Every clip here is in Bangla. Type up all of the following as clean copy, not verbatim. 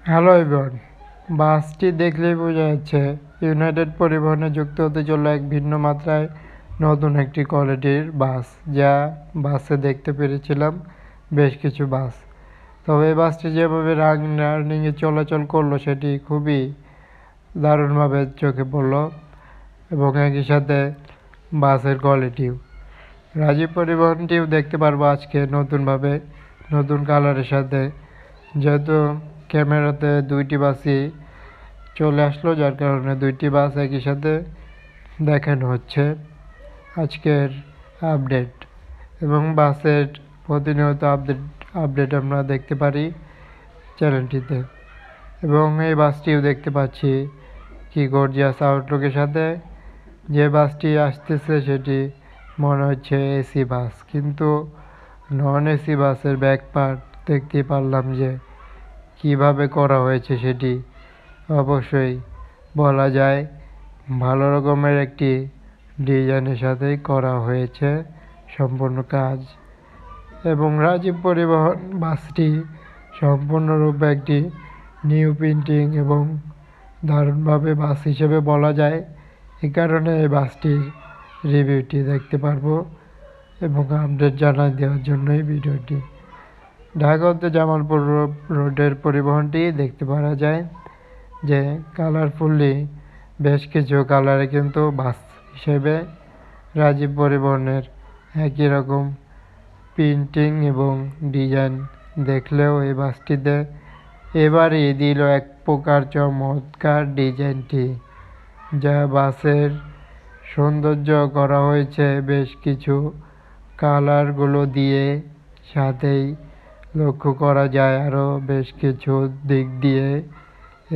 হ্যালো এভরিওয়ান, বাসটি দেখলেই বোঝা যাচ্ছে ইউনাইটেড পরিবহনে যুক্ত হতে চলল এক ভিন্ন মাত্রায় নতুন একটি কোয়ালিটির বাস, যা বাসে দেখতে পেরেছিলাম বেশ কিছু বাস। তবে এই বাসটি যেভাবে রানিংয়ে চলাচল করলো সেটি খুবই দারুণভাবে চোখে পড়ল এবং একই সাথে বাসের কোয়ালিটিও। রাজীব পরিবহনটিও দেখতে পারবো আজকে নতুনভাবে, নতুন কালারের সাথে, যেহেতু ক্যামেরাতে দুইটি বাসই চলে আসলো, যার কারণে দুইটি বাস একই সাথে দেখানো হচ্ছে আজকের আপডেট। এবং বাসের প্রতিনিয়ত আপডেট আমরা দেখতে পারি চ্যানেলটিতে। এবং এই বাসটিও দেখতে পাচ্ছি কি গর্জিয়াস আউটলুকের সাথে। যে বাসটি আসতেছে সেটি মনে হচ্ছে এসি বাস, কিন্তু নন এসি বাসের ব্যাক পার্ট দেখতে পারলাম যে কিভাবে করা হয়েছে সেটি অবশ্যই বলা যায় ভালো রকমের একটি ডিজাইনের সাথেই করা হয়েছে সম্পূর্ণ কাজ। এবং রাজীব পরিবহন বাসটি সম্পূর্ণরূপে একটি নিউ প্রিন্টিং এবং দারুণভাবে বাস হিসেবে বলা যায়। এই কারণে এই বাসটির রিভিউটি দেখতে পারবো এবং আপডেট জানাই দেওয়ার জন্যই ভিডিওটি। ঢাকা হতে জামালপুর রোডের পরিবহনটি দেখতে পারা যায় যে কালারফুলি বেশ কিছু কালারে কিন্তু বাস হিসেবে রাজীব পরিবহনের একই রকম প্রিন্টিং এবং ডিজাইন দেখলেও এই বাসটিতে এবারই দিল এক প্রকার চমৎকার ডিজাইনটি, যা বাসের সৌন্দর্য করা হয়েছে বেশ কিছু কালারগুলো দিয়ে। সাথেই লক্ষ্য করা যায় আরও বেশ কিছু দিক দিয়ে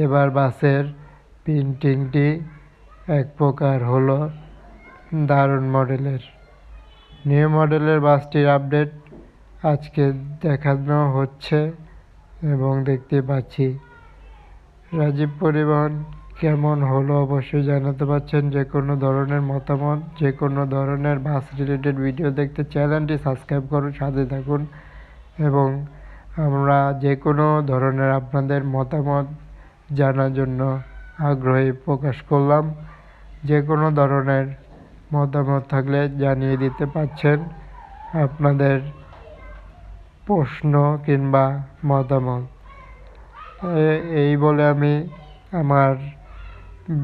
এবার বাসের প্রিন্টিংটি এক প্রকার হলো দারুণ মডেলের। নিউ মডেলের বাসটির আপডেট আজকে দেখানো হচ্ছে এবং দেখতে পাচ্ছি। রাজীব পরিবহন কেমন হলো অবশ্যই জানাতে পারছেন। যে কোনো ধরনের মতামত, যে কোনো ধরনের বাস রিলেটেড ভিডিও দেখতে চ্যানেলটি সাবস্ক্রাইব করুন, সাথে থাকুন। এবং আমরা যে কোনো ধরনের আপনাদের মতামত জানার জন্য আগ্রহী প্রকাশ করলাম। যে কোনো ধরনের মতামত থাকলে জানিয়ে দিতে পারছেন আপনাদের প্রশ্ন কিংবা মতামত। এই বলে আমি আমার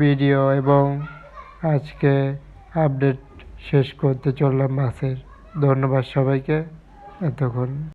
ভিডিও এবং আজকে আপডেট শেষ করতে চললাম বাসের। ধন্যবাদ সবাইকে এতক্ষণ।